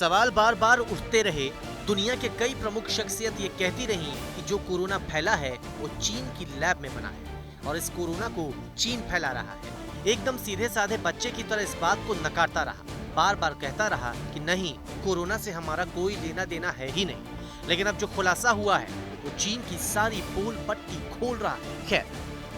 सवाल बार बार उठते रहे। दुनिया के कई प्रमुख शख्सियत ये कहती रही कि जो कोरोना फैला है वो चीन की लैब में बना है और इस कोरोना को चीन फैला रहा है। एकदम सीधे साधे बच्चे की तरह इस बात को नकारता रहा, बार बार कहता रहा कि नहीं, कोरोना से हमारा कोई लेना देना है ही नहीं। लेकिन अब जो खुलासा हुआ है वो चीन की सारी पोल पट्टी खोल रहा है। खैर,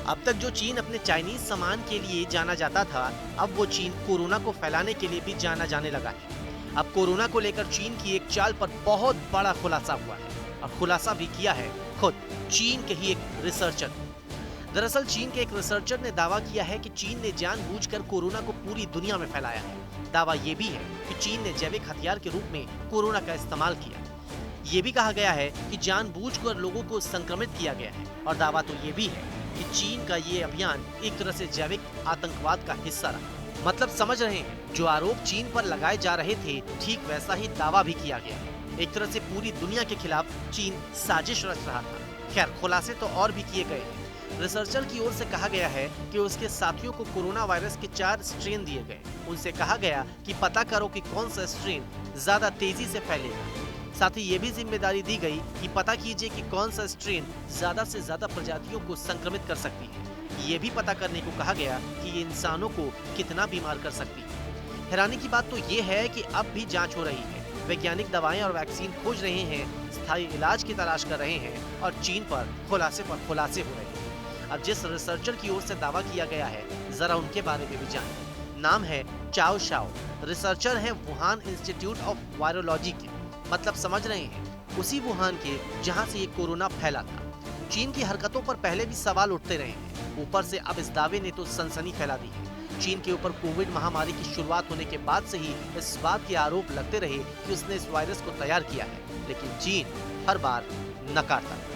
अब तक जो चीन अपने चाइनीज सामान के लिए जाना जाता था, अब वो चीन कोरोना को फैलाने के लिए भी जाना जाने लगा है। अब कोरोना को लेकर चीन की एक चाल पर बहुत बड़ा खुलासा हुआ है और खुलासा भी किया है खुद चीन के ही एक रिसर्चर ने। दरअसल चीन के एक रिसर्चर ने दावा किया है कि चीन ने जानबूझकर कोरोना को पूरी दुनिया में फैलाया है। दावा ये भी है कि चीन ने जैविक हथियार के रूप में कोरोना का इस्तेमाल किया। ये भी कहा गया है कि जानबूझकर लोगों को संक्रमित किया गया है और दावा तो ये भी है कि चीन का ये अभियान एक तरह से जैविक आतंकवाद का हिस्सा रहा। मतलब समझ रहे हैं, जो आरोप चीन पर लगाए जा रहे थे, ठीक वैसा ही दावा भी किया गया है। एक तरह से पूरी दुनिया के खिलाफ चीन साजिश रच रहा था। खैर, खुलासे तो और भी किए गए हैं। रिसर्चर की ओर से कहा गया है कि उसके साथियों को कोरोना वायरस के 4 स्ट्रेन दिए गए। उनसे कहा गया कि पता करो कि कौन सा स्ट्रेन ज्यादा तेजी से फैलेगा। साथ ही ये भी जिम्मेदारी दी गई कि पता कीजिए कि कौन सा स्ट्रेन ज्यादा से ज्यादा प्रजातियों को संक्रमित कर सकती है। ये भी पता करने को कहा गया कि ये इंसानों को कितना बीमार कर सकती है। हैरानी की बात तो ये है कि अब भी जांच हो रही है, वैज्ञानिक दवाएं और वैक्सीन खोज रहे हैं, स्थायी इलाज की तलाश कर रहे हैं और चीन पर खुलासे हो रहे हैं। अब जिस रिसर्चर की ओर से दावा किया गया है, जरा उनके बारे में भी जानें। नाम है चाओ शाओ। रिसर्चर है वुहान इंस्टीट्यूट ऑफ वायरोलॉजी के। मतलब समझ रहे हैं, उसी वुहान के जहां से ये कोरोना फैला था। चीन की हरकतों पर पहले भी सवाल उठते रहे हैं, ऊपर से अब इस दावे ने तो सनसनी फैला दी है। चीन के ऊपर कोविड महामारी की शुरुआत होने के बाद से ही इस बात के आरोप लगते रहे कि उसने इस वायरस को तैयार किया है, लेकिन चीन हर बार नकारता है।